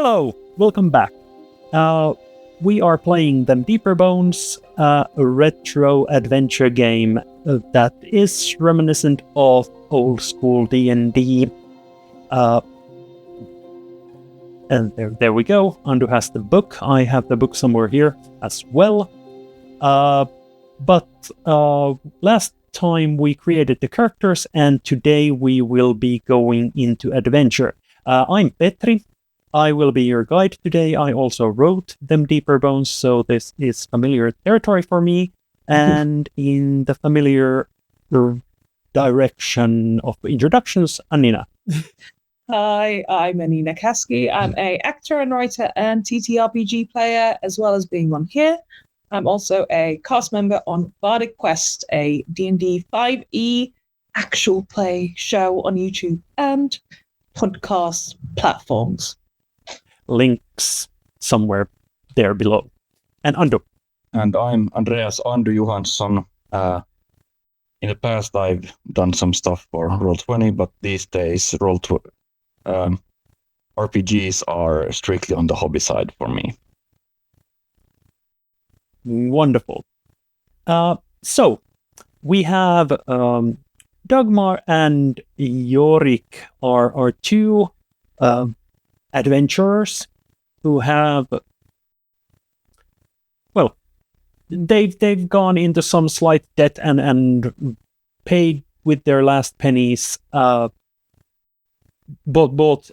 Hello, welcome back. We are playing Them Deeper Bones, a retro adventure game that is reminiscent of old school D&D. And there we go. Andu has the book. I have the book somewhere here as well. But last time we created the characters, and today we will be going into adventure. I'm Petri. I will be your guide today. I also wrote Them Deeper Bones, so this is familiar territory for me. And in the familiar direction of introductions, Annina. Hi, I'm Annina Kaski. I'm an actor and writer and TTRPG player, as well as being on here. I'm also a cast member on Bardic Quest, a D&D 5e actual play show on YouTube and podcast platforms. Links somewhere there below. And Andu. And I'm Andreas Johansson. In the past, I've done some stuff for Roll20, but these days, RPGs are strictly on the hobby side for me. Wonderful. So, we have Dagmar and Jorik are two adventurers who have, well, they've gone into some slight debt and paid with their last pennies, bought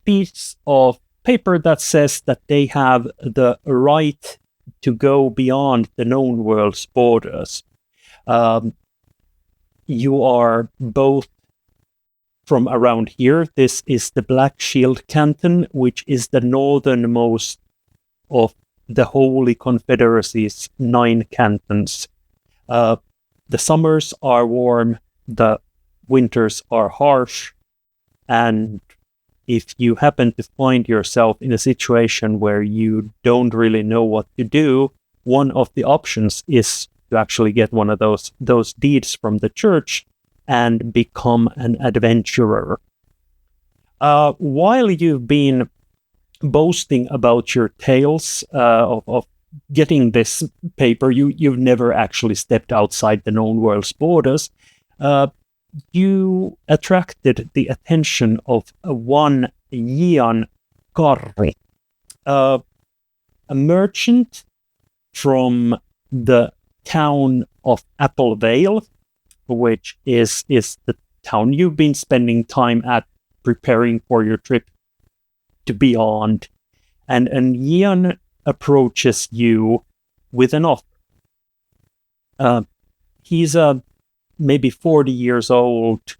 piece of paper that says that they have the right to go beyond the known world's borders. You are both from around here. This is the Black Shield Canton, which is the northernmost of the Holy Confederacy's 9 cantons. The summers are warm, the winters are harsh, and if you happen to find yourself in a situation where you don't really know what to do, one of the options is to actually get one of those deeds from the church and become an adventurer. While you've been boasting about your tales of getting this paper, you've never actually stepped outside the known world's borders. You attracted the attention of one Jian Karru, a merchant from the town of Apple Vale, which is the town you've been spending time at preparing for your trip to beyond. And Jian approaches you with an offer. He's maybe 40 years old,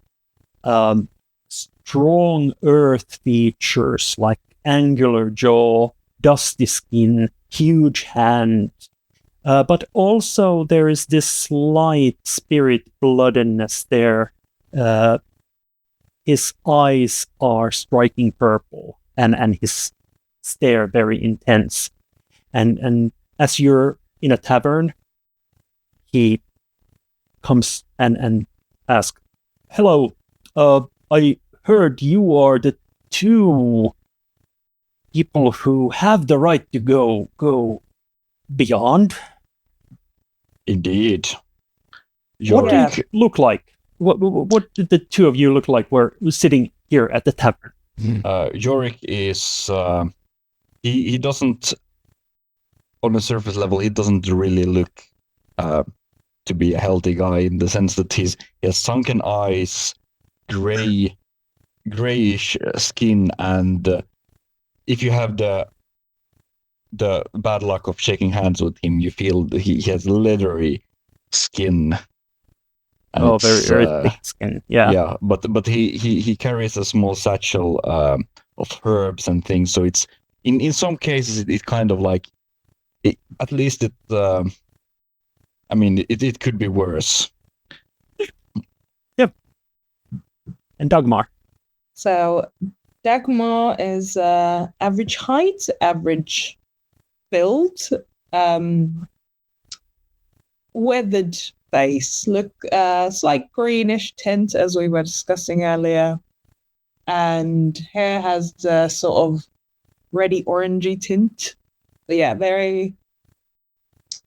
strong earth features like angular jaw, dusty skin, huge hands. But also there is this slight spirit bloodedness there. His eyes are striking purple and his stare very intense. And as you're in a tavern, he comes and asks, "Hello, I heard you are the two people who have the right to go beyond." Indeed. What do you look like? What did the two of you look like were sitting here at the tavern? Jorik is he doesn't, on the surface level, he doesn't really look to be a healthy guy, in the sense that he has sunken eyes, grayish skin, and if you have the bad luck of shaking hands with him, you feel that he has leathery skin. And very thick skin. Yeah. But he carries a small satchel of herbs and things. So it's in some cases it's kind of like at least it. I mean, it could be worse. Yep. And Dagmar. So Dagmar is average height, average build, weathered face, look slight greenish tint as we were discussing earlier. and hair has the sort of reddy orangey tint. But yeah, very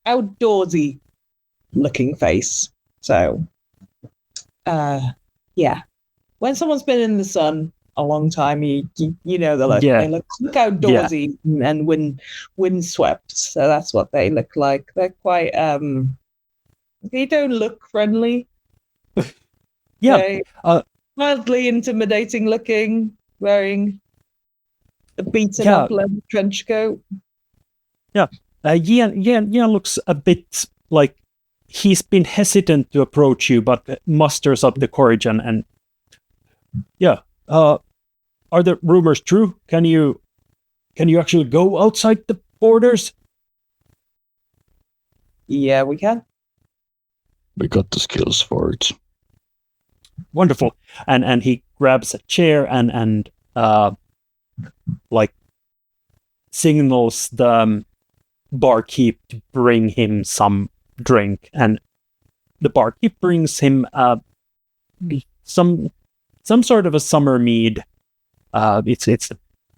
outdoorsy looking face. So, yeah, when someone's been in the sun a long time, you know the look. Yeah. They look outdoorsy and windswept. So that's what they look like. They're quite they don't look friendly. Yeah. Mildly intimidating looking, wearing a beaten up leather trench coat. Yeah. Jian looks a bit like he's been hesitant to approach you, but musters up the courage and yeah. Are the rumors true? Can you actually go outside the borders? Yeah, we can. We got the skills for it. Wonderful. And he grabs a chair and like signals the barkeep to bring him some drink, and the barkeep brings him some sort of a summer mead. It's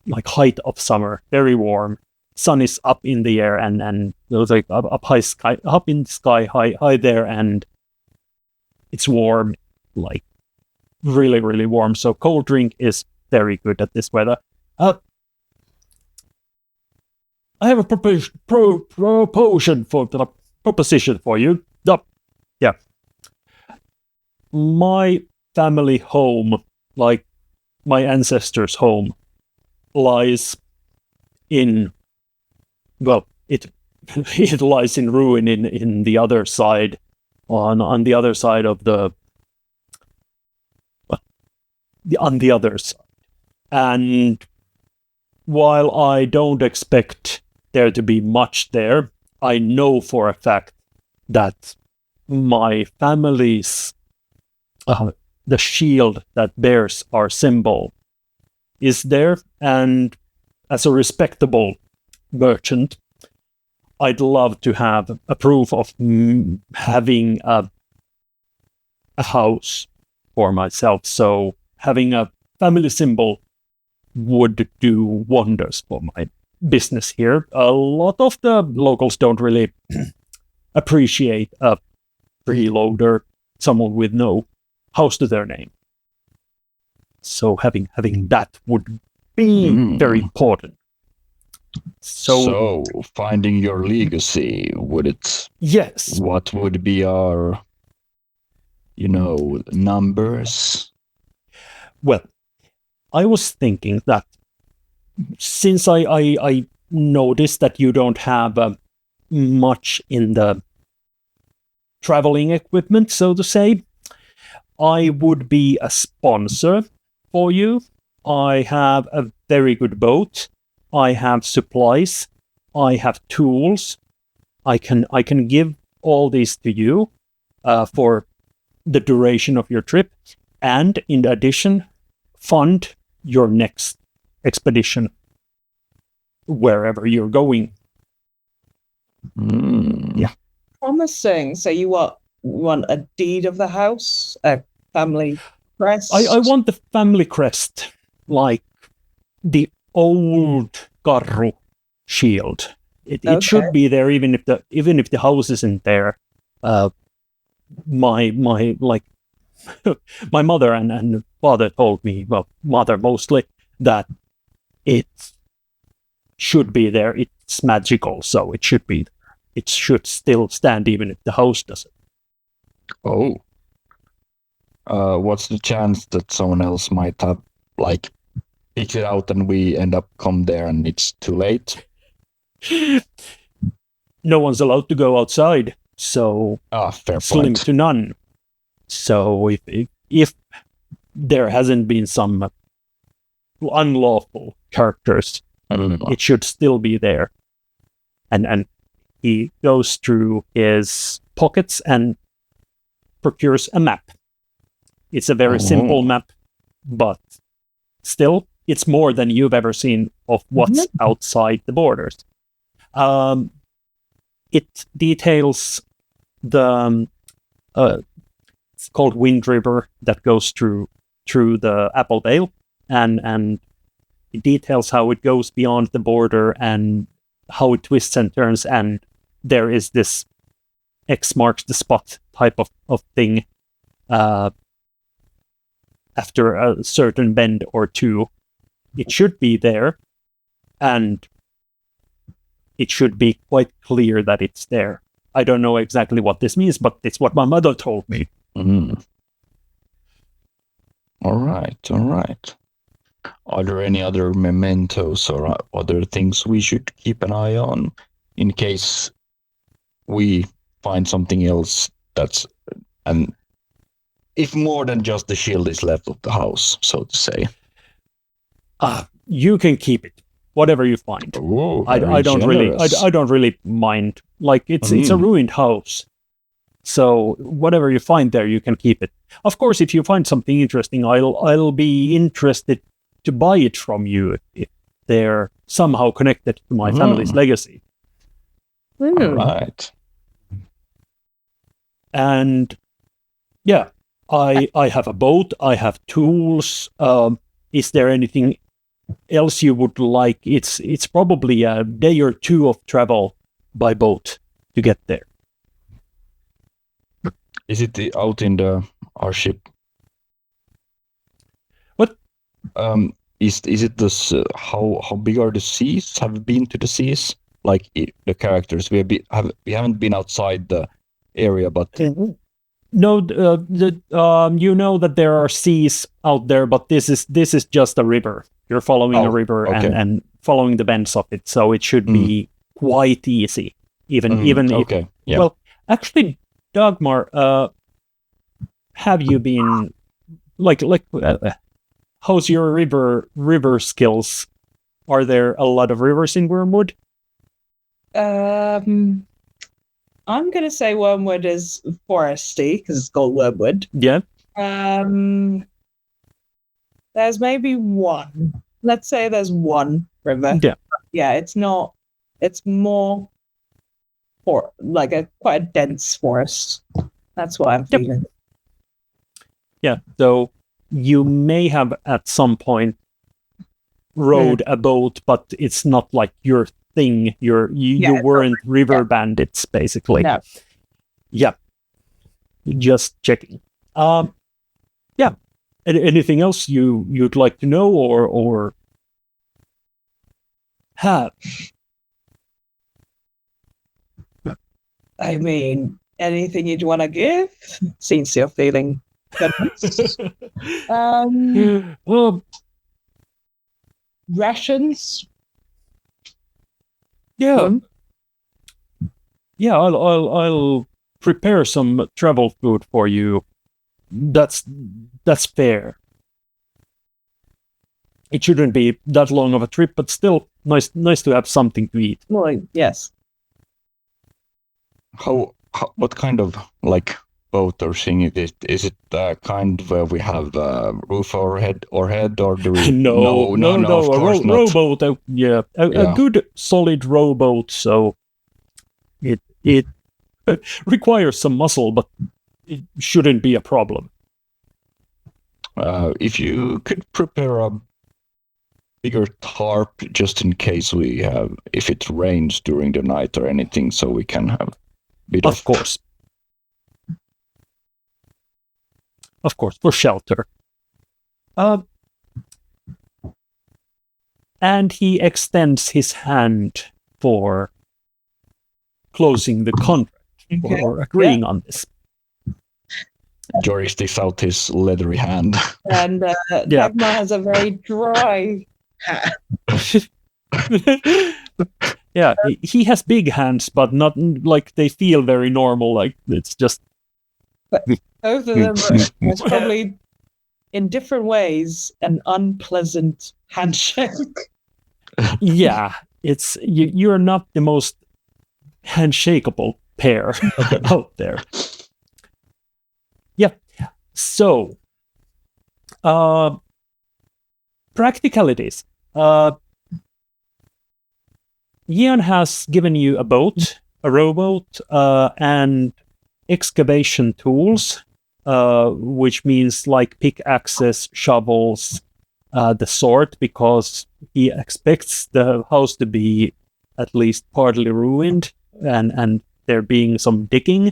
like height of summer, very warm. Sun is up in the air and it was like up in the sky, high there, and it's warm, like really, really warm. So cold drink is very good at this weather. I have a proposition for you. Yeah. My family home, like my ancestors' home, lies in, well, it lies in ruin in the other side, on the other side of on the other side. And while I don't expect there to be much there, I know for a fact that my family's the shield that bears our symbol is there, and as a respectable merchant, I'd love to have a proof of having a house for myself. So having a family symbol would do wonders for my business here. A lot of the locals don't really appreciate a freeloader, someone with no house to their name. So having that would be very important. So finding your legacy, would it? Yes. What would be our, numbers? Well, I was thinking that since I noticed that you don't have much in the traveling equipment, so to say, I would be a sponsor for you. I have a very good boat. I have supplies. I have tools. I can give all these to you for the duration of your trip, and in addition, fund your next expedition wherever you're going. Yeah. Promising. So you want a deed of the house, a family crest? I want the family crest, like the old Karru shield. It should be there, even if the house isn't there. My my mother and father told me, well, mother mostly, that it should be there. It's magical, so it should be. It should still stand even if the house doesn't. Oh. What's the chance that someone else might have, picked it out and we end up come there and it's too late? No one's allowed to go outside, so fair slim point. to none. So if there hasn't been some unlawful characters, it should still be there. And he goes through his pockets and procures a map. It's a very simple map, but still, it's more than you've ever seen of what's outside the borders. It details the it's called Wind River that goes through the Apple Vale, and it details how it goes beyond the border and how it twists and turns, and there is this X marks the spot type of thing after a certain bend or two. It should be there, and it should be quite clear that it's there. I don't know exactly what this means, but it's what my mother told me. Mm. All right. Are there any other mementos or other things we should keep an eye on in case we find something else and if more than just the shield is left of the house, so to say? You can keep it, whatever you find. Oh, I don't really mind. Like it's a ruined house, so whatever you find there, you can keep it. Of course, if you find something interesting, I'll be interested to buy it from you if they're somehow connected to my family's legacy. All right. And yeah, I have a boat. I have tools. Is there anything else you would like? It's probably a day or two of travel by boat to get there. Is it out in our ship? What? Is it this? How big are the seas? Have you been to the seas? Like the characters, we haven't been outside the area, but no, you know that there are seas out there, but this is just a river. You're following a river and following the bends of it, so it should be quite easy. Even if well, actually, Dagmar, have you been like how's your river skills? Are there a lot of rivers in Wormwood? I'm gonna say Wormwood is foresty because it's called Wormwood. Yeah. There's maybe one. Let's say there's one river. Yeah. Yeah, it's not. It's more for like quite a dense forest. That's what I'm feeling. Yeah. So you may have at some point rowed a boat, but it's not like your thing. You weren't river bandits, basically. No. Yeah. Just checking. Yeah. Anything else you'd like to know or have? I mean, anything you'd want to give? Since you're feeling good. Well, rations. Yeah. Yeah, I'll prepare some travel food for you. That's fair. It shouldn't be that long of a trip, but still nice to have something to eat. Well, yes. What kind of like boat or thing it is? Is it the kind where we have a roof overhead or do we? No, of course not. rowboat. A good solid rowboat. So it requires some muscle, but it shouldn't be a problem. If you could prepare a bigger tarp just in case if it rains during the night or anything, so we can have a bit of course. Of course, for shelter. And he extends his hand for closing the contract or agreeing on this. Jorik sticks out his leathery hand. And Dagmar has a very dry hand. Yeah, he has big hands, but not like they feel very normal. Like it's just. But both of them are probably in different ways an unpleasant handshake. Yeah, it's you're not the most handshakeable pair out there. Yeah. So, practicalities. Jian has given you a boat, a rowboat, and excavation tools, which means like pickaxes, shovels, the sort, because he expects the house to be at least partly ruined, and there being some digging.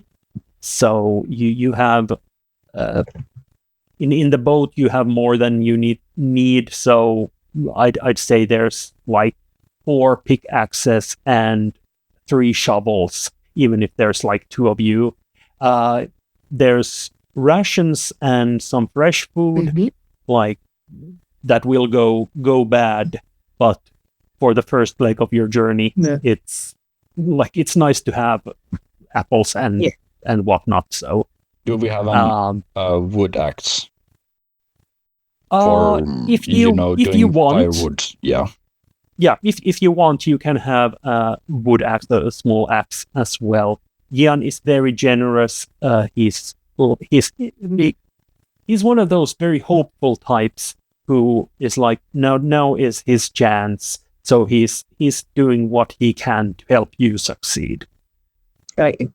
So you have in the boat you have more than you need. So I'd say there's like 4 pickaxes and 3 shovels, even if there's like 2 of you. There's rations and some fresh food, like that will go bad, but for the first leg of your journey, it's nice to have apples and whatnot. So do we have a wood axe for if you doing want firewood? if you want, you can have a wood axe, a small axe as well. Jian is very generous. He's one of those very hopeful types who is like, now is his chance. So he's doing what he can to help you succeed. Right.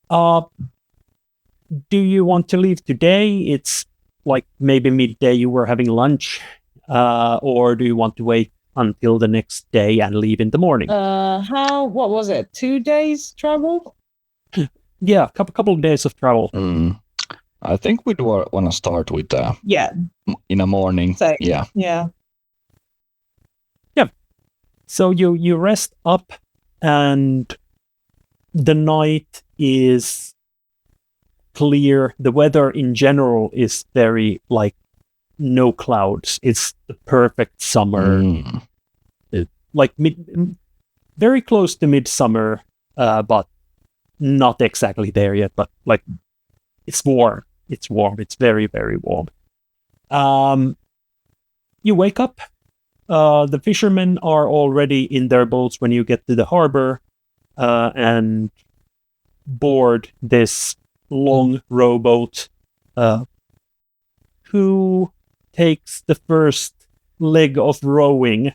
Do you want to leave today? It's like maybe midday, you were having lunch, or do you want to wait until the next day and leave in the morning? What was it? 2 days travel? Yeah, couple of days of travel. I think we'd want to start with in the morning. So, yeah. So you rest up, and the night is clear. The weather in general is very like no clouds. It's the perfect summer, like very close to midsummer, but not exactly there yet. But like it's warm. It's warm. It's very, very warm. You wake up. The fishermen are already in their boats when you get to the harbor, and board this long rowboat. Who takes the first leg of rowing?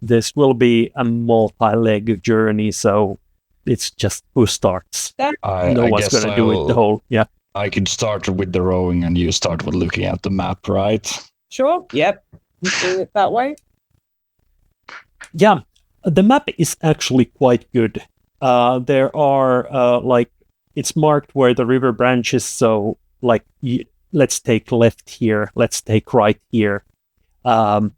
This will be a multi-leg journey, so it's just who starts. No one's going to do it the whole. Yeah. I could start with the rowing, and you start with looking at the map, right? Sure. Yep. Do it that way. Yeah, the map is actually quite good. There are it's marked where the river branches. So like, let's take left here. Let's take right here. As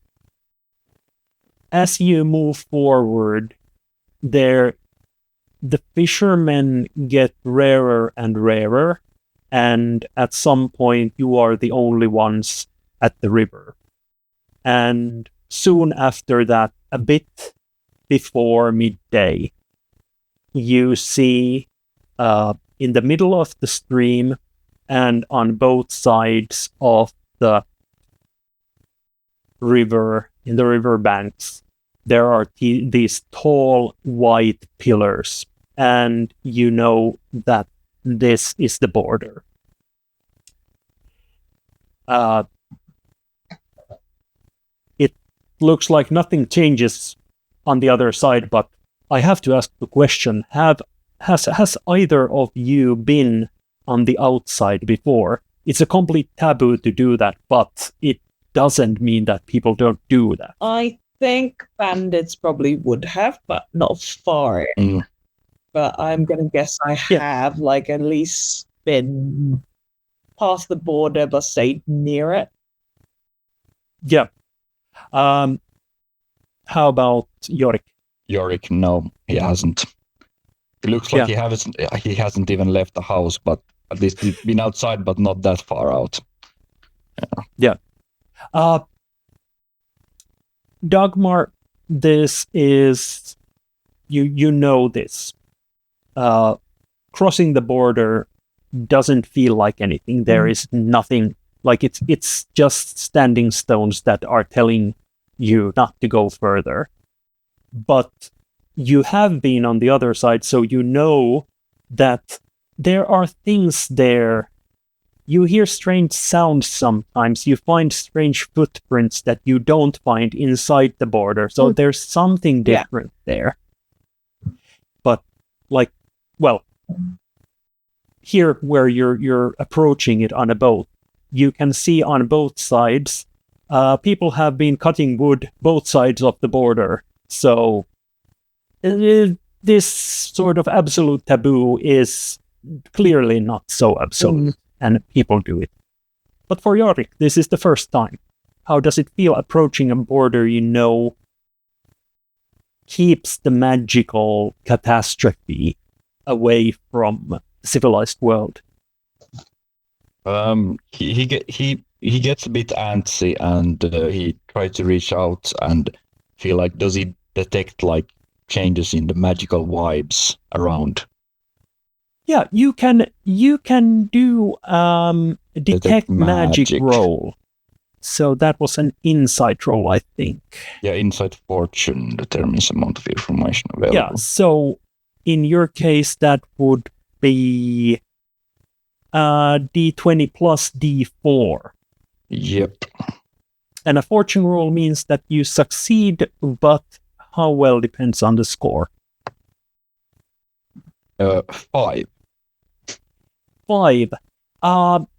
you move forward, the fishermen get rarer and rarer, and at some point you are the only ones at the river. And soon after that, a bit before midday, you see in the middle of the stream and on both sides of the river, in the river banks, there are these tall white pillars, and you know that this is the border. It looks like nothing changes on the other side, but I have to ask the question: has either of you been on the outside before? It's a complete taboo to do that, but it doesn't mean that people don't do that. I think bandits probably would have, but not far. But I'm going to guess I have, like, at least been past the border, but stayed near it. Yeah. How about Jorik? Jorik, no, he hasn't. It looks like he hasn't even left the house, but at least he's been outside, but not that far out. Yeah. Dagmar, this is you know this. Crossing the border doesn't feel like anything. There is nothing, like it's just standing stones that are telling you not to go further. But you have been on the other side, so you know that there are things there. You hear strange sounds sometimes. You find strange footprints that you don't find inside the border. So there's something different there. But here where you're approaching it on a boat, you can see on both sides People have been cutting wood both sides of the border, so this sort of absolute taboo is clearly not so absolute, and people do it. But for Jorik, this is the first time. How does it feel approaching a border you know keeps the magical catastrophe away from the civilized world? He gets a bit antsy, and he tries to reach out and feel like, does he detect like changes in the magical vibes around? Yeah, you can do detect magic roll. So that was an insight roll, I think. Yeah, insight fortune determines amount of information available. Yeah, so in your case that would be D20 plus D4. Yep. And a fortune roll means that you succeed, but how well depends on the score. 5. 5.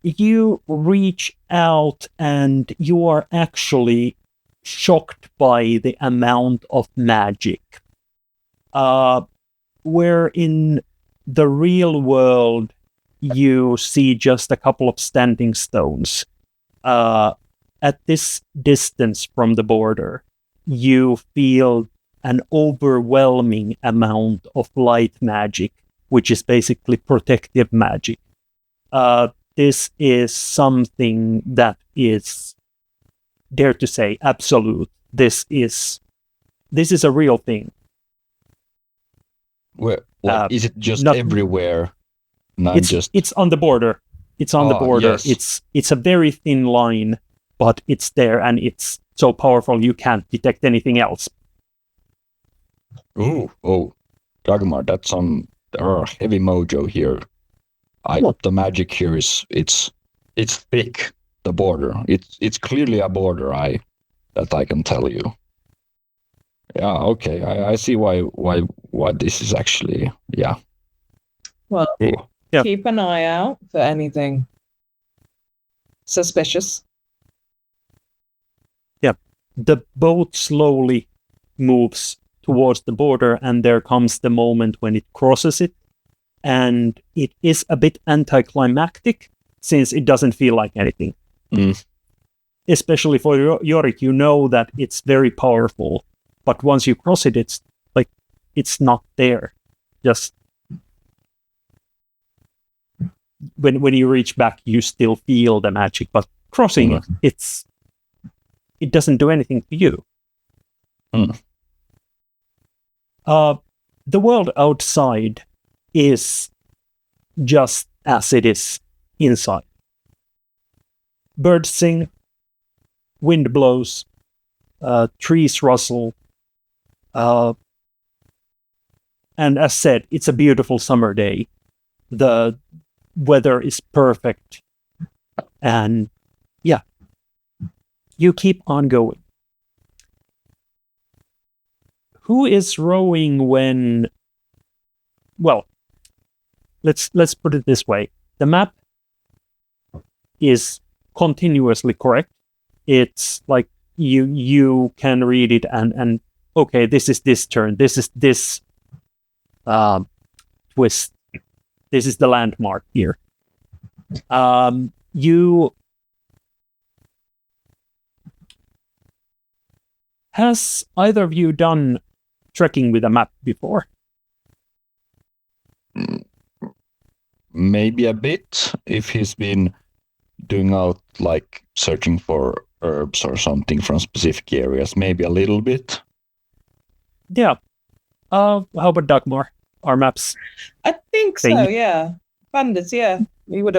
You reach out and you are actually shocked by the amount of magic. Where in the real world you see just a couple of standing stones. At this distance from the border, you feel an overwhelming amount of light magic, which is basically protective magic. This is something that is, dare to say, absolute. This is a real thing. Where, like, is it just not, everywhere? It's on the border. It's on the border. Yes. It's a very thin line, but it's there, and it's so powerful you can't detect anything else. Oh, Dagmar, that's some heavy mojo here. The magic here is it's thick. The border, it's clearly a border. That I can tell you. Yeah, okay, I see why this is actually, yeah. Well, yeah. Keep an eye out for anything suspicious. Yeah, the boat slowly moves towards the border, and there comes the moment when it crosses it, and it is a bit anticlimactic since it doesn't feel like anything. Especially for Jorik, you know that it's very powerful, but once you cross it, it's like it's not there. Just when you reach back, you still feel the magic, but crossing it doesn't do anything to you. The world outside is just as it is inside. Birds sing, wind blows, trees rustle, and as said, it's a beautiful summer day. The weather is perfect, and yeah, you keep on going. Who is rowing when? Well, let's put it this way: the map is continuously correct. It's like you can read it and okay, this is this turn, this is this twist, this is the landmark here. Has either of you done trekking with a map before? Maybe a bit, if he's been doing out like searching for herbs or something from specific areas, maybe a little bit. Yeah. How about Dagmar? Our maps? I think so, yeah. Bandits, yeah. We would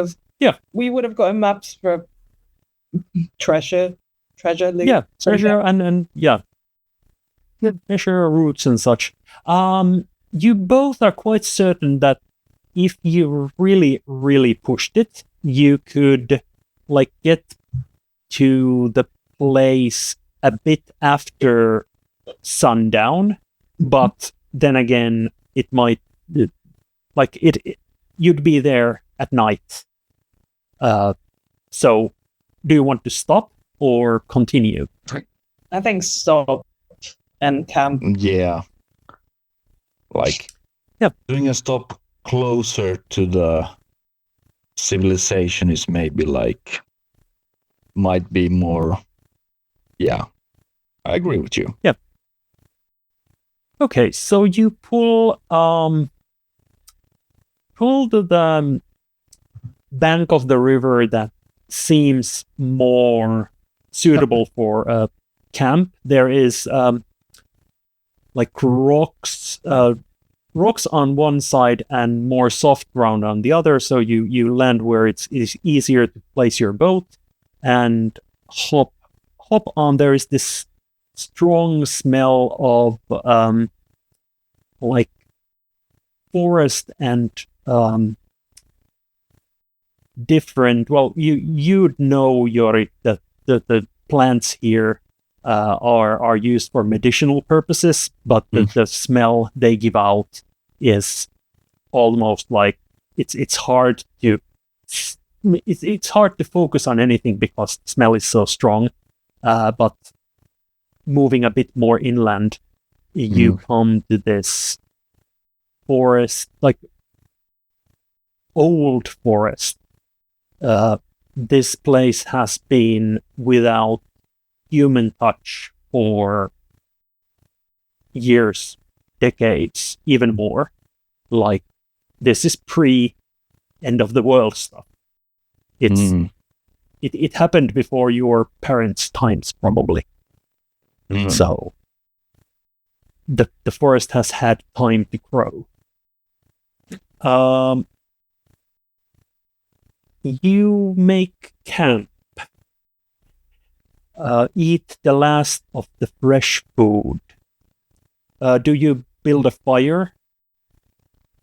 have gotten maps for treasure loot. Yeah, treasure and yeah. Treasure routes and such. You both are quite certain that if you really, really pushed it, you could like get to the place a bit after sundown, but then again, it might like it you'd be there at night. So do you want to stop or continue? I think stop and camp. Yeah. Like, doing a stop closer to the civilization is maybe like, might be more. Yeah, I agree with you. Yeah. Okay, so you pull to the bank of the river that seems more suitable for a camp. There is like rocks on one side and more soft ground on the other, so you land where it's easier to place your boat and hop on. There is this strong smell of like forest and different. Well, you'd know, Jorik, that the plants here are used for medicinal purposes, but the smell they give out is almost like it's hard to focus on anything because the smell is so strong. But moving a bit more inland, you come to this forest, like old forest. This place has been without human touch for years, decades, even more. Like, this is pre-end of the world stuff. It happened before your parents' times, probably. So the forest has had time to grow. You make camp. Eat the last of the fresh food. Do you build a fire?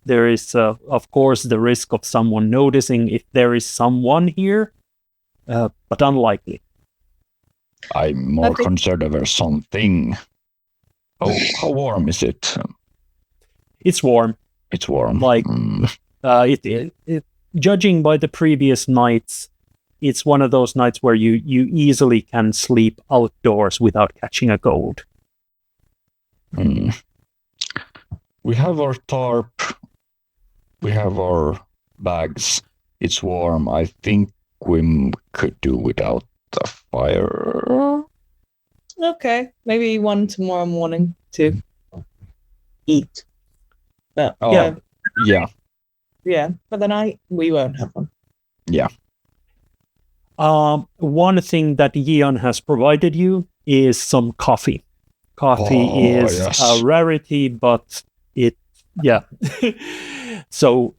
There is, of course, the risk of someone noticing if there is someone here, but unlikely. I'm more concerned over something. How warm is it? It's warm. It's warm. Like, judging by the previous nights, it's one of those nights where you easily can sleep outdoors without catching a cold. We have our tarp. We have our bags. It's warm. I think we could do without a fire. Okay, maybe one tomorrow morning to eat. But yeah. For the night we won't have one. Yeah. One thing that Jian has provided you is some coffee. Coffee is a rarity, but so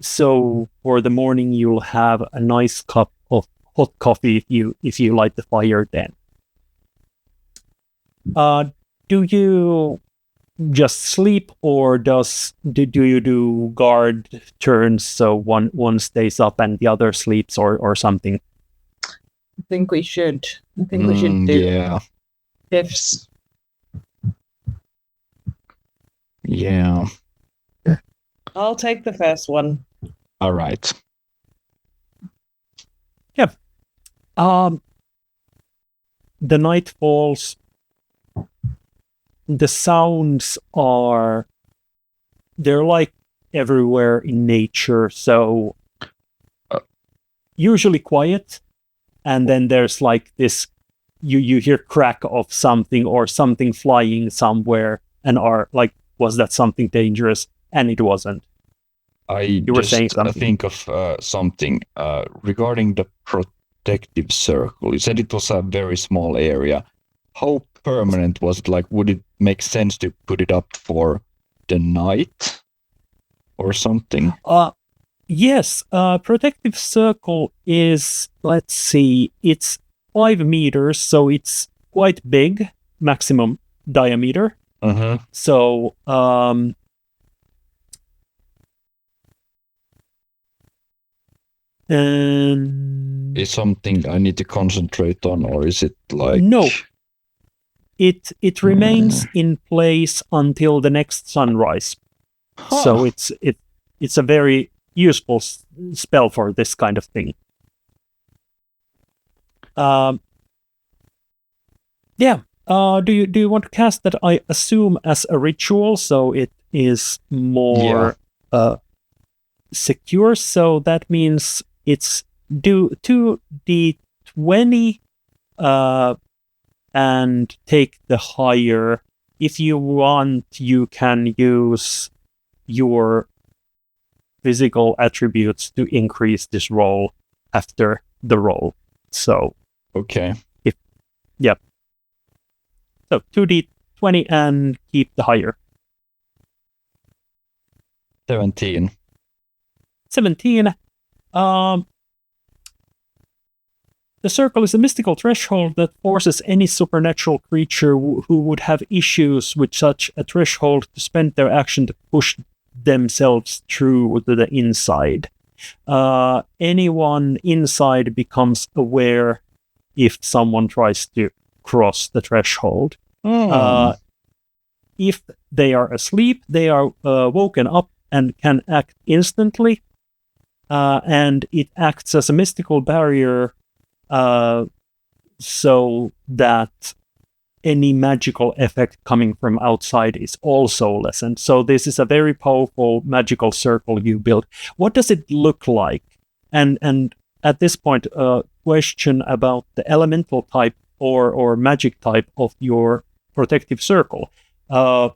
for the morning you'll have a nice cup of hot coffee if you light the fire then. Do you just sleep, or do you do guard turns, so one stays up and the other sleeps, or something? I think we should do shifts. Yeah. I'll take the first one. All right. Yeah. The night falls. The sounds they're like everywhere in nature, so usually quiet, and then there's like this, you hear crack of something or something flying somewhere, and are like, was that something dangerous? And it wasn't. You were saying something. Think of something regarding the protective circle. You said it was a very small area. How permanent was it? Like, would it make sense to put it up for the night or something? Yes. Protective circle is, let's see, it's 5 meters, so it's quite big, maximum diameter. So is something I need to concentrate on, or is it like no? It remains in place until the next sunrise. So it's a very useful spell for this kind of thing. Yeah. Do you want to cast that? I assume as a ritual, so it is more secure. So that means it's do 2d20 and take the higher. If you want, you can use your physical attributes to increase this roll after the roll. So Okay. so 2d20 and keep the higher. 17. 17. The circle is a mystical threshold that forces any supernatural creature who would have issues with such a threshold to spend their action to push themselves through to the inside. Anyone inside becomes aware if someone tries to cross the threshold. If they are asleep, they are woken up and can act instantly. And it acts as a mystical barrier so that any magical effect coming from outside is also lessened. So this is a very powerful magical circle you build. What does it look like? And at this point, a question about the elemental type or magic type of your protective circle. The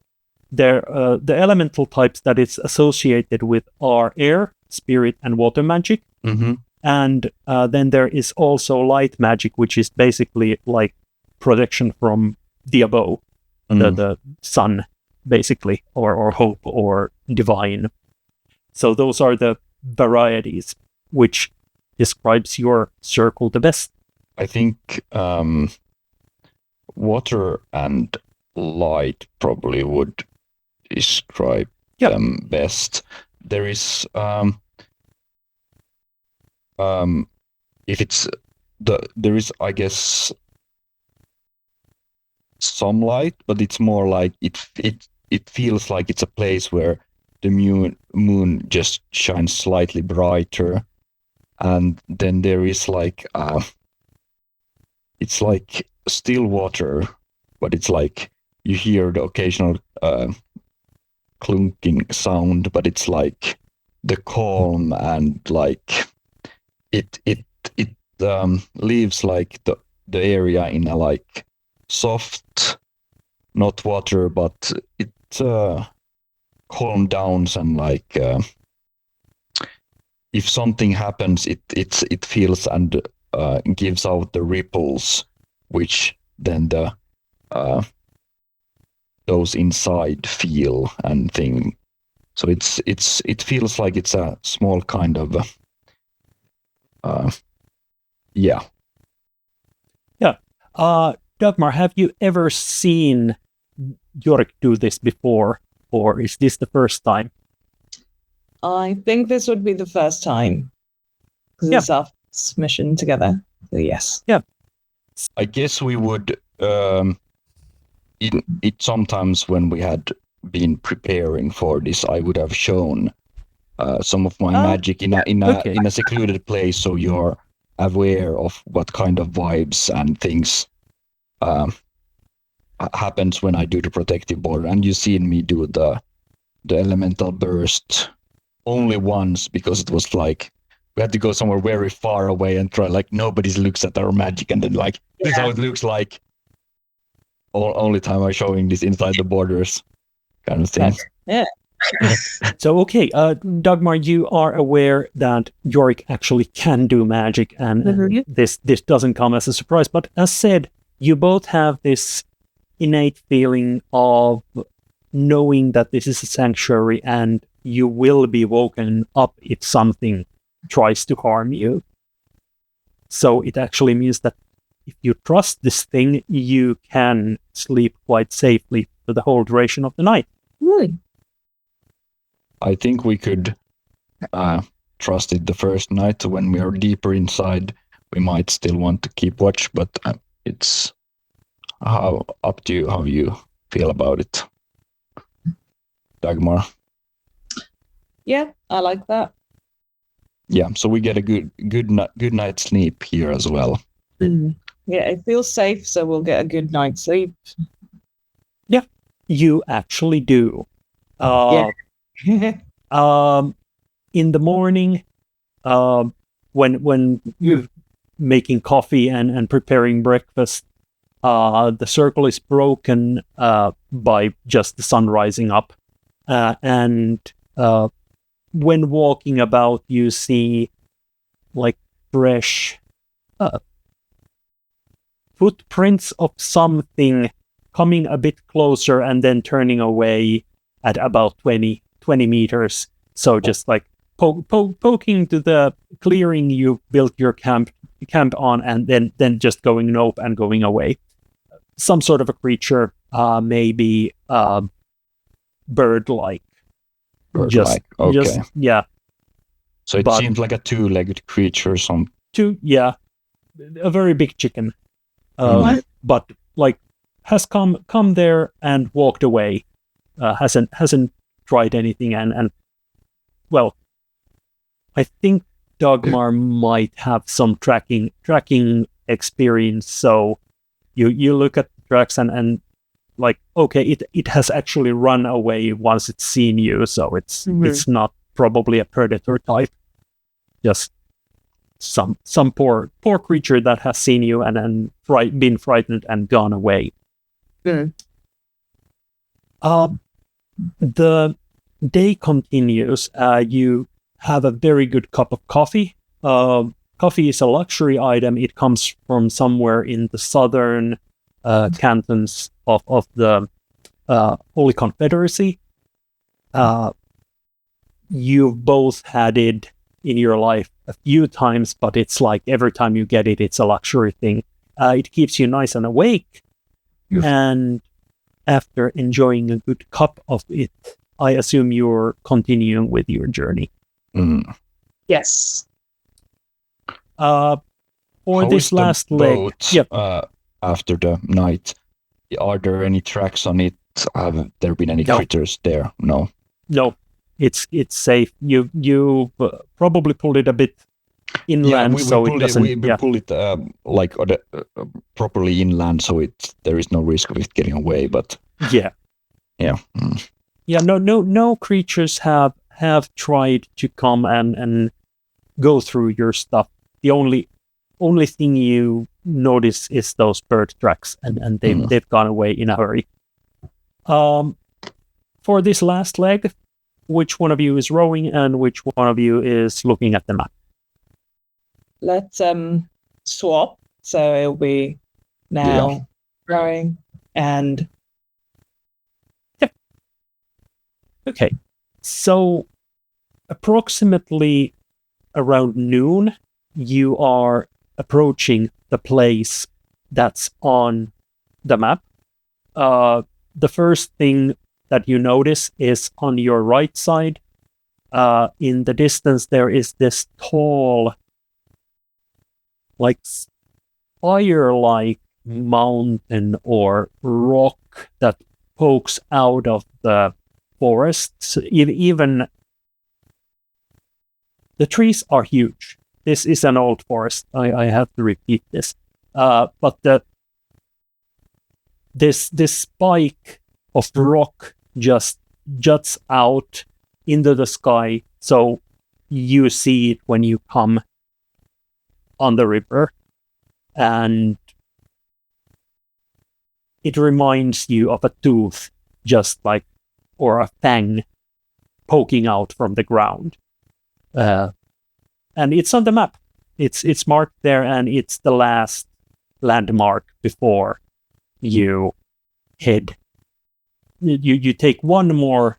elemental types that it's associated with are air, spirit, and water magic. Mm-hmm. And then there is also light magic, which is basically like protection from the above, the sun, basically, or hope, or divine. So those are the varieties which describes your circle the best. I think water and light probably would describe them best. There is if it's there is, I guess, some light, but it's more like it feels like it's a place where the moon just shines slightly brighter, and then there is like it's like still water, but it's like you hear the occasional clunking sound, but it's like the calm, and like it leaves like the area in a like soft, not water, but it calm downs, and like if something happens, it feels and gives out the ripples, which then the those inside feel and thing. So it feels like it's a small kind of yeah. Dagmar, have you ever seen Jorik do this before, or is this the first time? I think this would be the first time. Because it's our first mission together. So yes. Yeah. I guess we would it sometimes when we had been preparing for this, I would have shown some of my magic in a secluded place, so you're aware of what kind of vibes and things happens when I do the protective border. And you've seen me do the elemental burst only once, because it was like we had to go somewhere very far away and try, like, nobody looks at our magic, and then like this is how it looks like. Only time I'm showing this inside the borders kind of thing. Yeah. So, okay, Dagmar, you are aware that Jorik actually can do magic, and this doesn't come as a surprise. But as said, you both have this innate feeling of knowing that this is a sanctuary and you will be woken up if something tries to harm you. So it actually means that if you trust this thing, you can sleep quite safely for the whole duration of the night. Really? I think we could trust it the first night. When we are deeper inside, we might still want to keep watch, but it's up to you how you feel about it. Dagmar? Yeah, I like that. Yeah, so we get a good night's sleep here as well. Yeah, it feels safe, so we'll get a good night's sleep. You actually do. Yeah. In the morning, when you're making coffee and preparing breakfast, the circle is broken by just the sun rising up. And when walking about, you see like fresh footprints of something coming a bit closer and then turning away at about 20 meters. So just like poking to the clearing you built your camp on, and then just going nope and going away. Some sort of a creature, maybe bird-like. Bird-like, okay. Just, yeah. So it seems like a two-legged creature, a very big chicken. But like has come there and walked away. Hasn't tried anything, and well, I think Dagmar might have some tracking experience. So you look at the tracks and like, okay, it has actually run away once it's seen you, so it's not probably a predator type. Just some poor creature that has seen you and then been frightened and gone away. Mm. The day continues. You have a very good cup of coffee. Coffee is a luxury item. It comes from somewhere in the southern cantons of the Holy Confederacy. You've both had it in your life a few times, but it's like every time you get it, it's a luxury thing. It keeps you nice and awake. Yes. And after enjoying a good cup of it, I assume you're continuing with your journey. Yes. For How this is the last leg, boat, after the night? Are there any tracks on it? Have there been any critters there? No. It's safe. You probably pulled it a bit inland, we so it pulled doesn't. We pull it like properly inland, so there is no risk of it getting away. But yeah. Mm. Yeah, no creatures have tried to come and go through your stuff. The only thing you notice is those bird tracks, and they've gone away in a hurry. For this last leg, which one of you is rowing and which one of you is looking at the map? Let's swap. So it'll be now rowing and Okay, so approximately around noon, you are approaching the place that's on the map. The first thing that you notice is on your right side. In the distance, there is this tall, like spire-like mountain or rock that pokes out of the forests. Even the trees are huge. This is an old forest. I have to repeat this. But this spike of rock just juts out into the sky, so you see it when you come on the river, and it reminds you of a tooth, just like, or a fang poking out from the ground. And it's on the map. It's marked there, and it's the last landmark before you head. You take one more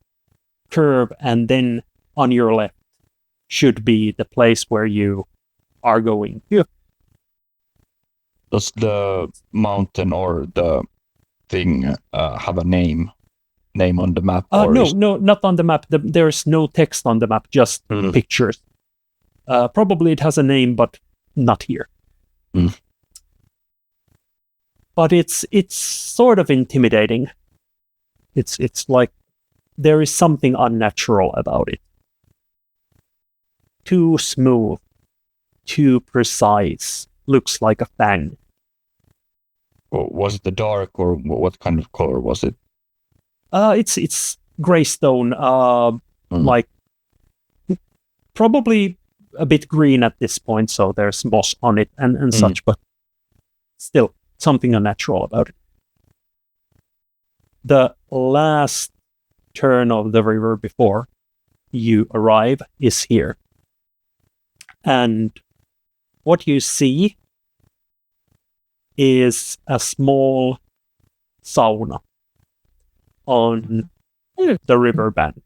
curve, and then on your left should be the place where you are going. Yeah. Does the mountain or the thing have a name on the map? No, not on the map. There's no text on the map, just pictures. Probably it has a name, but not here. But it's sort of intimidating. It's like there is something unnatural about it. Too smooth, too precise, looks like a fang. Was it the dark, or what kind of color was it? It's gray stone, like probably a bit green at this point, so there's moss on it and such, but still something unnatural about it. The last turn of the river before you arrive is here. And what you see is a small sauna on the riverbank.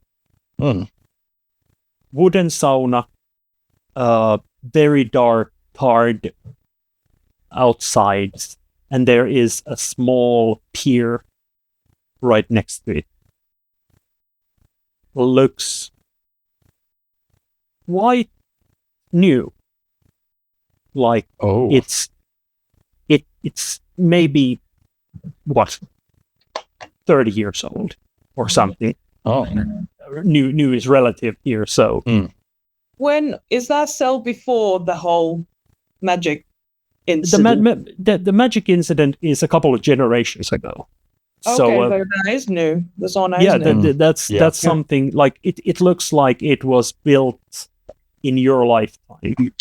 Wooden sauna, very dark, tarred outside, and there is a small pier right next to it. Looks quite new. Like it's maybe 30 years old or something. New is relative here, so when is that cell before the whole magic incident? The magic incident is a couple of generations ago. Okay, so that is new. The sauna is new. That's something like it looks like it was built in your lifetime,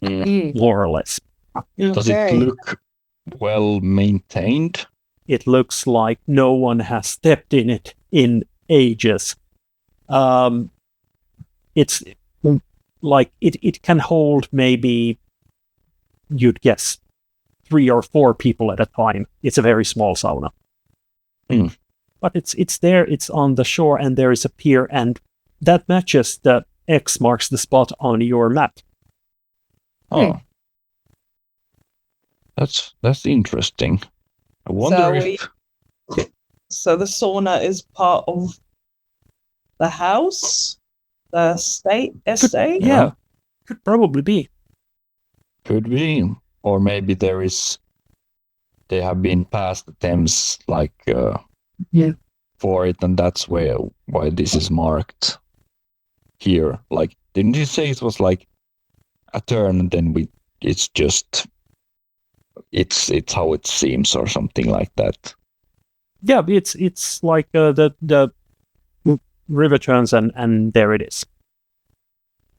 more or less. Does it look well maintained? It looks like no one has stepped in it in ages. It's like it can hold maybe, you'd guess, 3 or 4 people at a time. It's a very small sauna. But it's there, it's on the shore, and there is a pier, and that matches the X marks the spot on your map. That's interesting. I wonder so the sauna is part of the house, the estate. Could probably be. Could be, or maybe they have been past attempts for it, and that's why this is marked here. Like, didn't you say it was like a turn, and then it's how it seems, or something like that? Yeah, it's like the river turns, and there it is,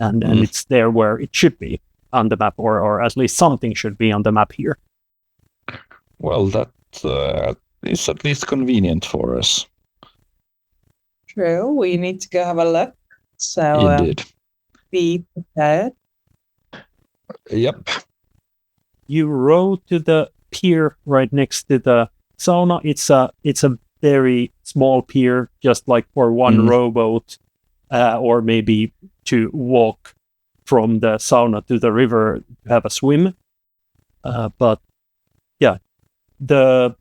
and it's there where it should be on the map, or at least something should be on the map here. Well, that is at least convenient for us. True. We need to go have a look. So Indeed. Be prepared. Yep. You row to the pier right next to the sauna. It's a very small pier, just like for one rowboat, or maybe to walk from the sauna to the river to have a swim. But yeah, the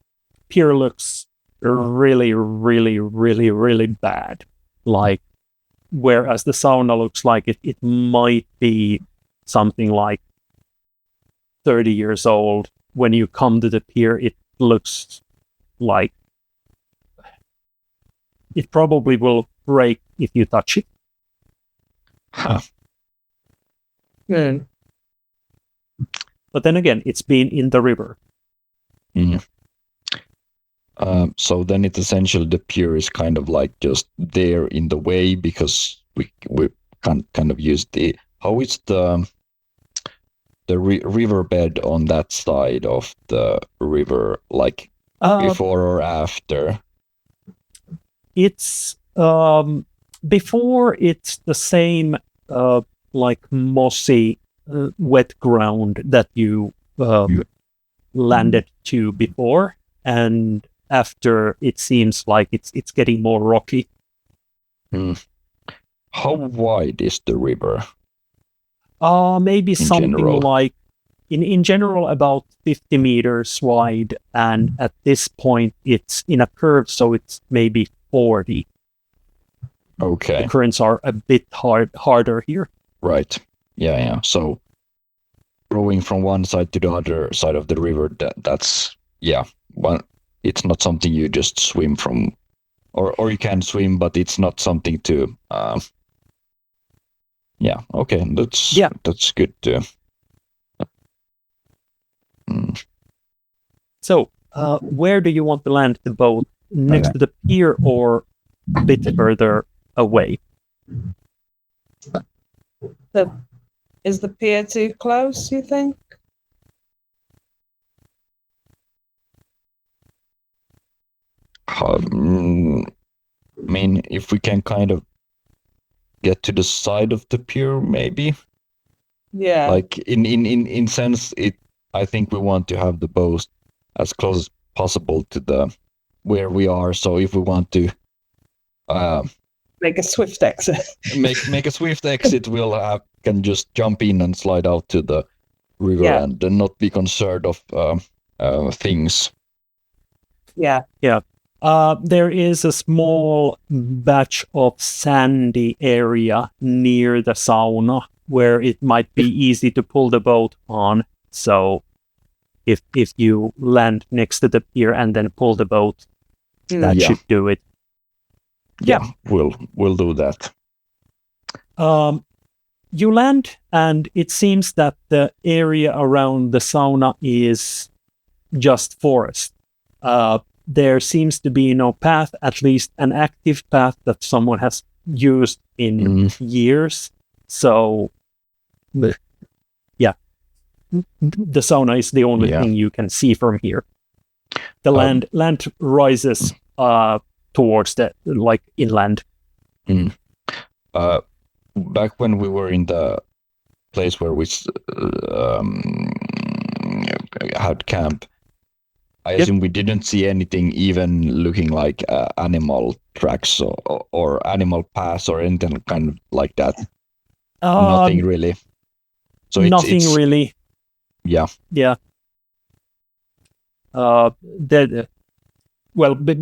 pier looks really, really, really, really bad. Like, whereas the sauna looks like it might be something like 30 years old. When you come to the pier, it looks like it probably will break if you touch it. Good. But then again, it's been in the river. So then it's essentially the pier is kind of like just there in the way, because we can't kind of use how is the riverbed on that side of the river, like before or after? It's before, it's the same like mossy wet ground that you landed to before, and after it seems like it's getting more rocky. How wide is the river? Maybe in something general? like in general about 50 meters wide, and at this point it's in a curve, so it's maybe 40. Okay. The currents are a bit harder here. Right. Yeah. So rowing from one side to the other side of the river, that's one. It's not something you just swim from, or you can swim, but it's not something to. Okay. That's good too. So Where do you want to land the boat? Next to the pier or a bit further away? Is the pier too close, you think? I mean, if we can kind of get to the side of the pier, maybe. Yeah. Like in sense, I think we want to have the boat as close as possible to the where we are. So if we want to make a swift exit. make a swift exit, we'll can just jump in and slide out to the river and not be concerned of things. Yeah. Yeah. There is a small batch of sandy area near the sauna where it might be easy to pull the boat on. So if you land next to the pier and then pull the boat, that should do it. Yeah, we'll do that. You land, and it seems that the area around the sauna is just forest. There seems to be no path, at least an active path that someone has used in years. So, yeah, the sauna is the only thing you can see from here. The land rises towards the inland. Back when we were in the place where we had camp, I assume we didn't see anything even looking like animal tracks or animal paths or anything kind of like that. Nothing really. So nothing really. Yeah. Yeah.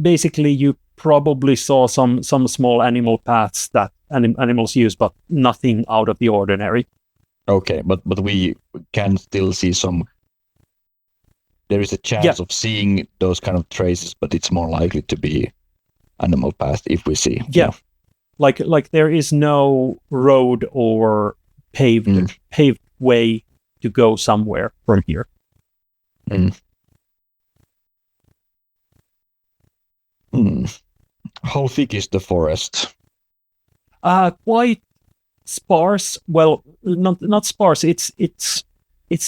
Basically, you probably saw some small animal paths that animals use, but nothing out of the ordinary. Okay, but we can still see some. There is a chance of seeing those kind of traces, but it's more likely to be animal path if we see. Yeah. Like there is no road or paved way to go somewhere from here. How thick is the forest? Quite sparse. Well, not sparse. It's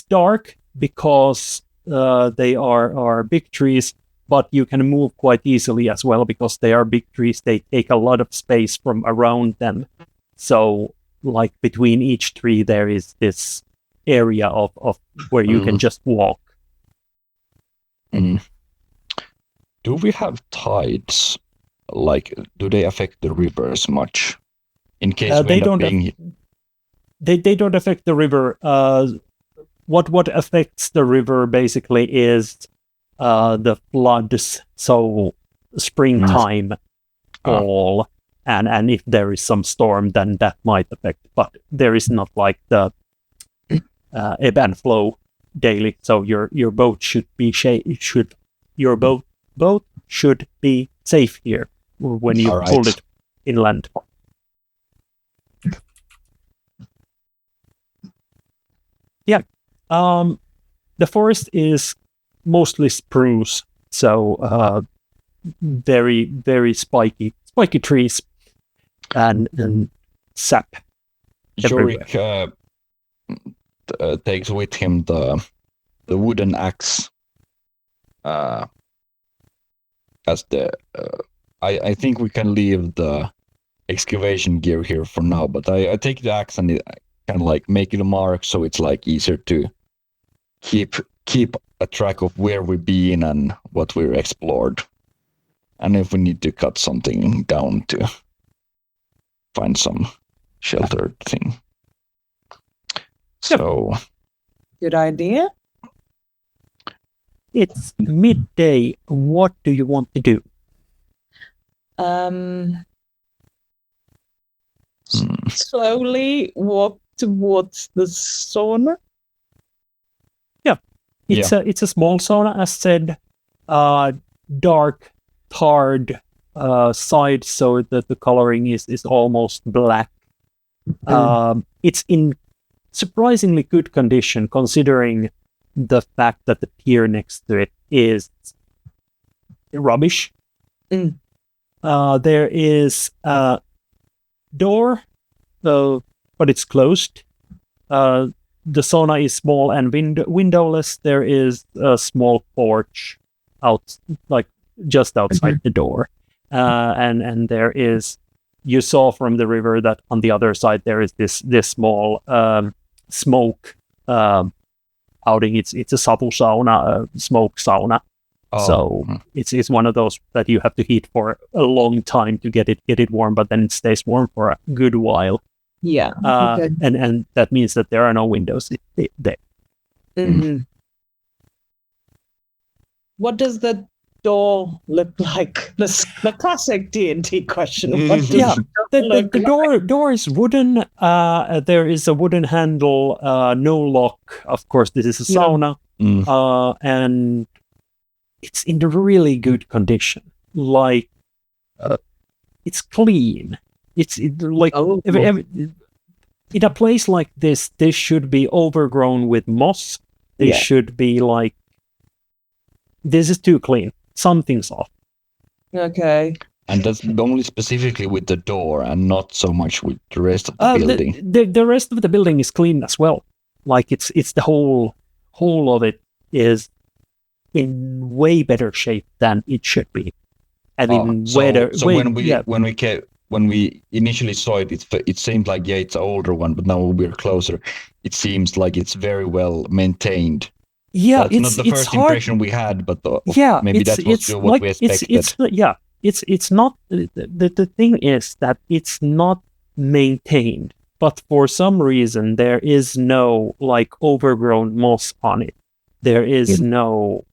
dark because they are big trees, but you can move quite easily as well because they are big trees. They take a lot of space from around them. So, like between each tree, there is this area of where you can just walk. Do we have tides? Like, do they affect the rivers much? In case they don't affect the river. What affects the river basically is the floods. So springtime, fall, and if there is some storm, then that might affect. But there is not like the ebb and flow daily. So your boat should be your boat should be safe here when you pull it inland. Yeah. The forest is mostly spruce, so very, very spiky trees and sap. Jorik takes with him the wooden axe as the. I think we can leave the excavation gear here for now, but I take the axe and kind of like make it a mark so it's like easier to keep a track of where we've been and what we've explored, and if we need to cut something down to find some sheltered thing. So good idea. It's midday. What do you want to do? Slowly walk towards the sauna. Yeah, it's a small sauna, as said. Dark, tarred side, so that the coloring is almost black. It's in surprisingly good condition, considering the fact that the pier next to it is rubbish. Mm. There is a door, but it's closed. The sauna is small and windowless. There is a small porch just outside the door, and there is. You saw from the river that on the other side there is this small smoke outing. It's a savu sauna, smoke sauna. So it's one of those that you have to heat for a long time to get it warm, but then it stays warm for a good while. Yeah. Okay. And that means that there are no windows there. Mm-hmm. What does the door look like? The classic D&D question. What does The door is wooden. There is a wooden handle, no lock. Of course, this is a sauna, and it's in really good condition. Like, it's clean. It's like in a place like this should be overgrown with moss. Should be like, this is too clean. Something's off. Okay. And that's only specifically with the door and not so much with the rest of the building. The rest of the building is clean as well. Like it's the whole of it is in way better shape than it should be. I mean, when we initially saw it, it seemed like it's an older one, but now we're closer. It seems like it's very well maintained. Yeah, that's not the first impression we had, but maybe that's what we expected. It's not. The thing is that it's not maintained, but for some reason there is no like overgrown moss on it. There is no.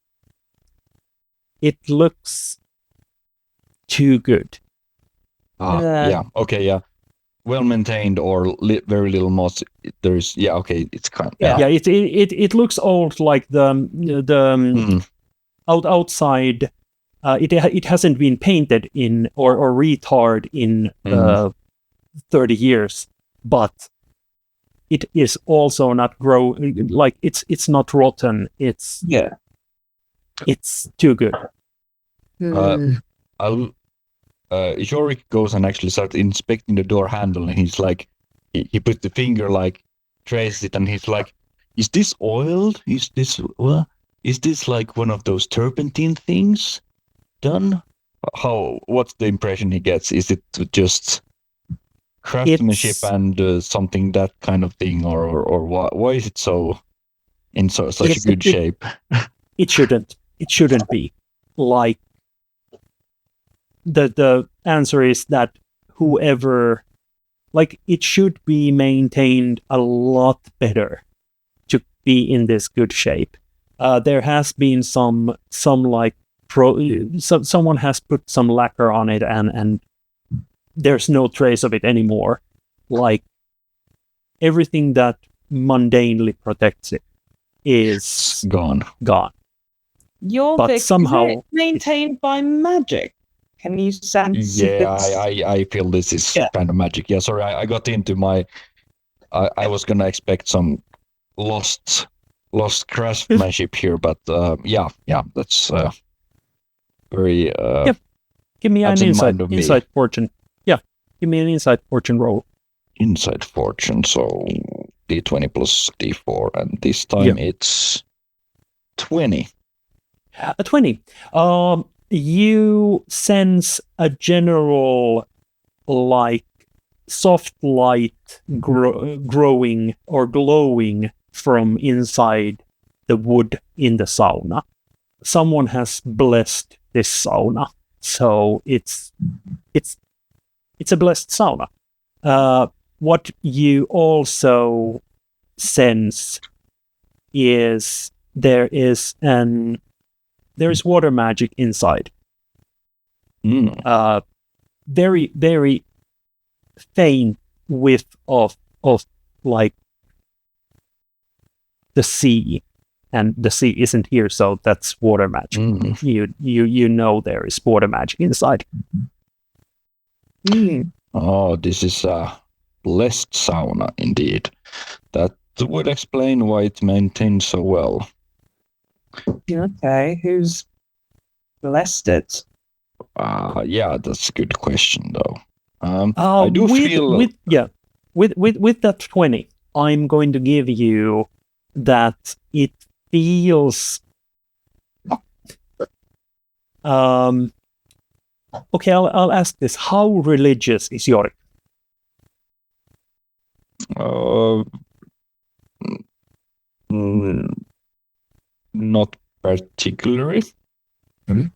It looks too good. Well maintained or very little moss. There is it's kind. It looks old, like the outside. It hasn't been painted in or retarred in 30 years, but it is also not like it's not rotten. It's too good. Jorik goes and actually starts inspecting the door handle, and he's like, he puts the finger, like, traces it, and he's like, is this oiled? Is this like one of those turpentine things done? What's the impression he gets? Is it just craftsmanship and something, that kind of thing, or why is it so in such a good shape? It shouldn't be. Like, the answer is that whoever, like, it should be maintained a lot better to be in this good shape. There has been some like someone has put some lacquer on it, and there's no trace of it anymore. Like, everything that mundanely protects it is gone. But somehow maintained by magic. Can you sense? Yeah, I feel this is kind of magic. Yeah, sorry, I got into my. I was gonna expect some lost craftsmanship here, but that's very. Give me an insight fortune. Yeah, give me an insight fortune roll. Insight fortune, so D20 plus D4, and this time it's 20. A 20. You sense a general, like, soft light growing or glowing from inside the wood in the sauna. Someone has blessed this sauna, so it's a blessed sauna. What you also sense is there is water magic inside. Very, very faint whiff of like the sea, and the sea isn't here, so that's water magic. You know there is water magic inside. Oh, this is a blessed sauna indeed. That would explain why it's maintained so well. Okay, who's blessed it? Yeah, that's a good question though. I do with, feel with that 20, I'm going to give you that it feels okay, I'll ask this. How religious is Jorik? Not particularly.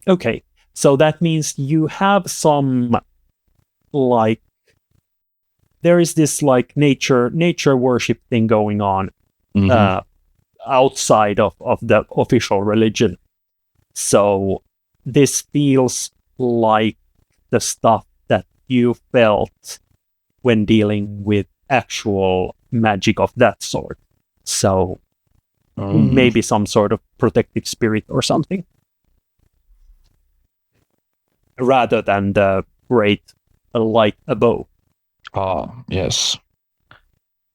Okay, so that means you have some, like, there is this like nature worship thing going on outside of the official religion. So this feels like the stuff that you felt when dealing with actual magic of that sort. So maybe some sort of protective spirit or something, rather than the great light above. Yes.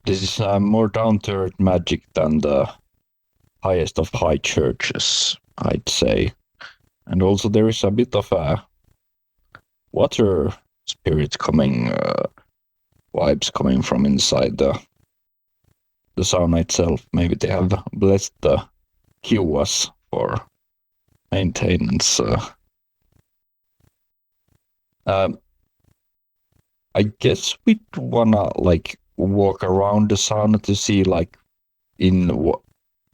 This is more down-to-earth magic than the highest of high churches, I'd say. And also there is a bit of a water spirit vibes coming from inside the sauna itself. Maybe they have blessed the QS for maintenance. I guess we'd wanna like walk around the sauna to see like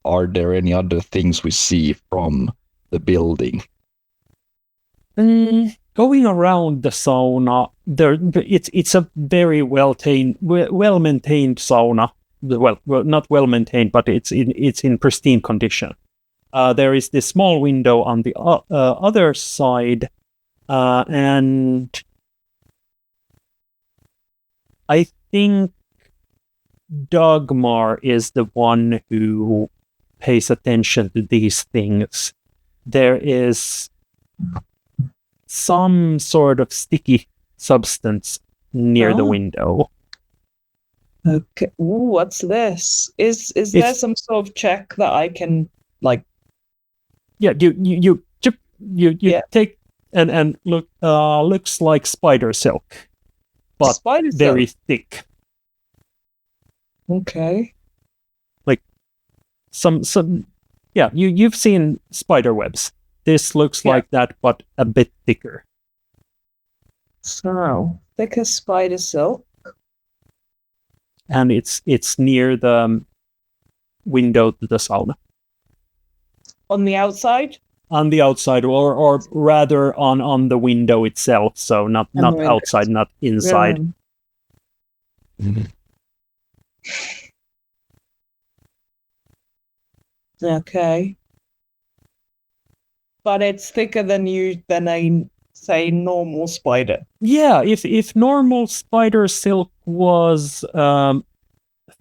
are there any other things we see from the building? Going around the sauna, it's a very well maintained sauna. Well, not well maintained, but it's in pristine condition. There is this small window on the other side, and I think Dagmar is the one who pays attention to these things. There is some sort of sticky substance near the window. Okay. Ooh, what's this? Is there some sort of check that I can like? Yeah, you take and look. Looks like spider silk, but Spider very silk. thick. Okay. Like some yeah. You've seen spider webs. This looks like that, but a bit thicker. So thicker spider silk. And it's near the window to the sauna. On the outside? On the outside, or rather on the window itself. So not outside, not inside. Okay. But it's thicker than a say normal spider. Yeah, if normal spider silk was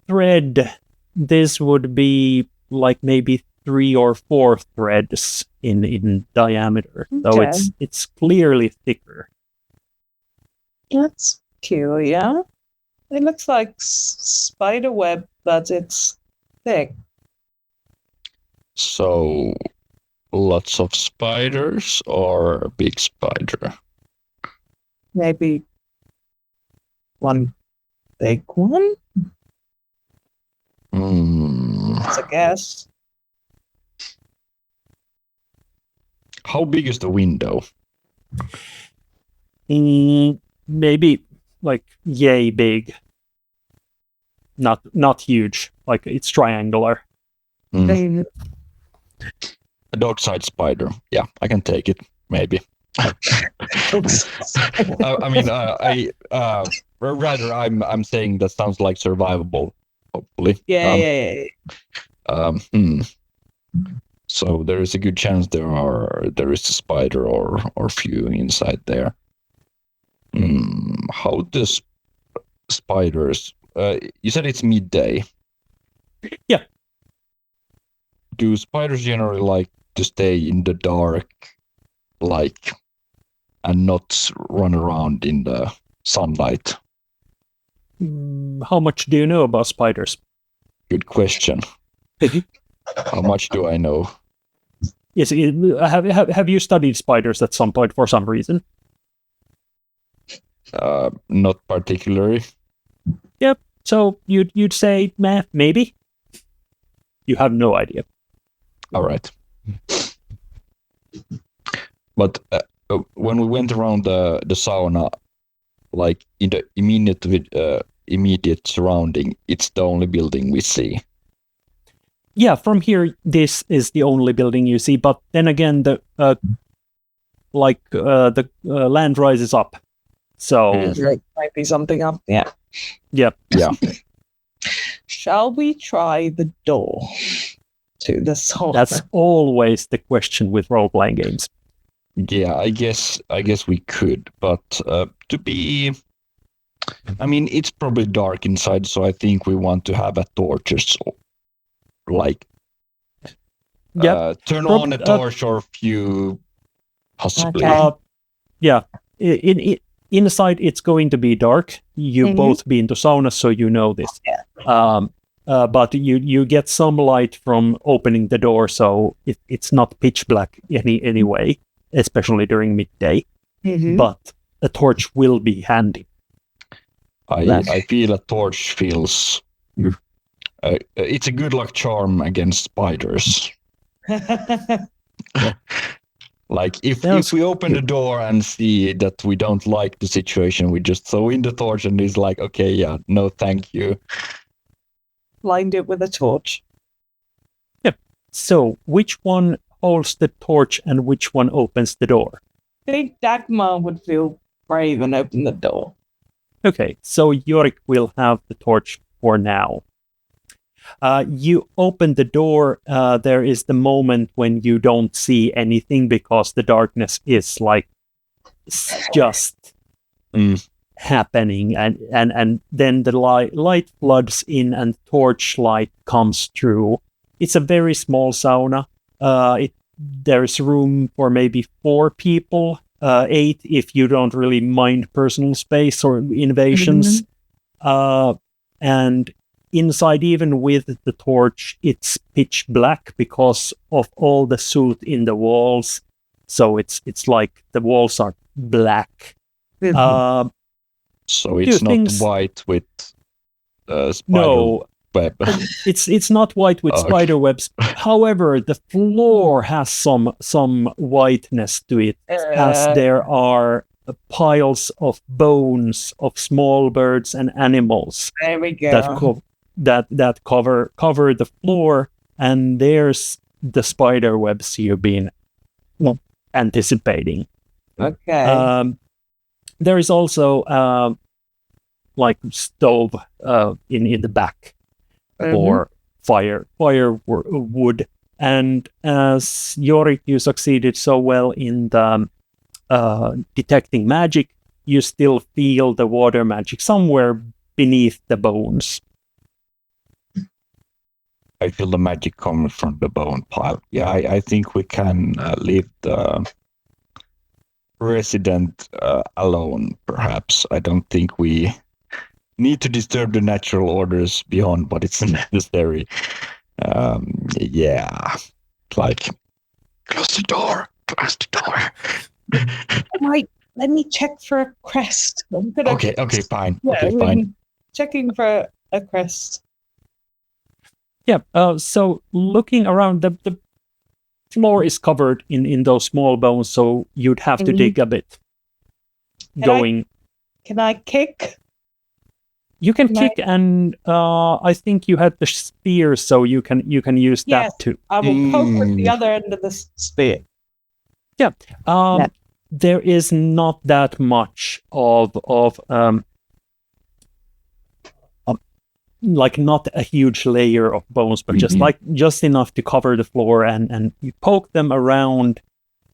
thread, this would be like maybe 3 or 4 threads in diameter. Okay. So it's clearly thicker. That's curious. It looks like spider web, but it's thick. So lots of spiders or a big spider? Maybe one big one? That's a guess. How big is the window? Maybe like yay big. Not huge. Like it's triangular. A dog-sized spider. Yeah, I can take it. Maybe. I mean, rather, I'm saying that sounds like survivable. Hopefully. Yeah. So there is a good chance there is a spider or few inside there. How does spiders? You said it's midday. Yeah. Do spiders generally like to stay in the dark, like, and not run around in the sunlight? How much do you know about spiders? Good question. How much do I know? Have you studied spiders at some point for some reason? Not particularly. Yep. So you'd say, meh, maybe. You have no idea. All right. But when we went around the sauna, like in the immediate surrounding, it's the only building we see. Yeah, from here, this is the only building you see. But then again, the land rises up. So There might be something up. Yeah. yeah. Shall we try the door to the sauna? That's always the question with role-playing games. Yeah, I guess we could, but it's probably dark inside, so I think we want to have a torch, turn on a torch or a few, possibly. Okay. Yeah, inside it's going to be dark. You've both been to saunas, so you know this. Yeah. But you get some light from opening the door, so it's not pitch black anyway, especially during midday. But a torch will be handy. I feel a torch feels... it's a good luck charm against spiders. Like if we open the door and see that we don't like the situation, we just throw in the torch and it's like, okay, yeah, no, thank you. Blind it with a torch. Yep. So which one holds the torch and which one opens the door? I think Dagmar would feel brave and open the door. Okay, so Jorik will have the torch for now. You open the door. There is the moment when you don't see anything because the darkness is like just happening, and then the light floods in and torchlight comes through. It's a very small sauna. There's room for maybe 4 people, 8 if you don't really mind personal space or invasions. And inside, even with the torch, it's pitch black because of all the soot in the walls. So it's like the walls are black. So it's not white with no web. It's not white with spider webs. However, the floor has some whiteness to it, as there are piles of bones of small birds and animals. There we go. That cover the floor, and there's the spider webs you've been anticipating. Okay. There is also like stove in the back for firewood, and as Jorik, you succeeded so well in the detecting magic, you still feel the water magic somewhere beneath the bones. I feel the magic coming from the bone pile. Yeah, I think we can leave the resident alone, perhaps. I don't think we need to disturb the natural orders beyond what is necessary. Yeah, like, close the door. Right, let me check for a crest. Okay, fine. Yeah, okay, fine. Checking for a crest. Yeah, so looking around, the floor is covered in those small bones, so you'd have to dig a bit. Can I kick? You can kick, and I think you had the spear, so you can use that too. I will poke with the other end of the spear. Yeah. There is not that much of like not a huge layer of bones, but just enough to cover the floor, and you poke them around,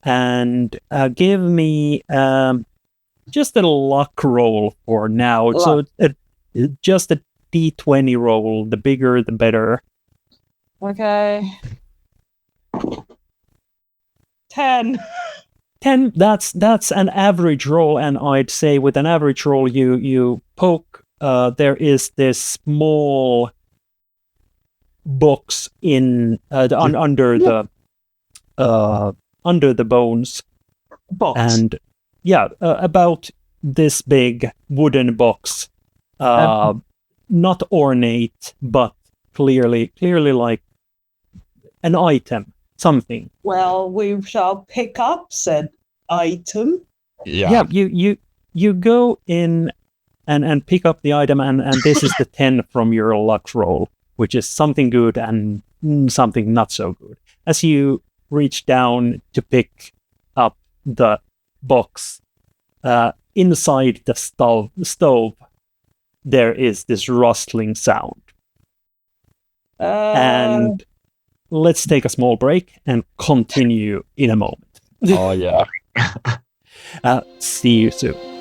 and give me just a luck roll for now. So just a D20 roll. The bigger, the better. Okay. 10. 10. That's an average roll, and I'd say with an average roll, you poke. There is this small box in under under the bones. Box. And about this big wooden box, not ornate, but clearly like an item, something. Well, we shall pick up said item. Yeah. You go in and pick up the item, and this is the 10 from your luck roll, which is something good and something not so good. As you reach down to pick up the box, inside the stove, there is this rustling sound. And let's take a small break and continue in a moment. Oh, yeah. See you soon.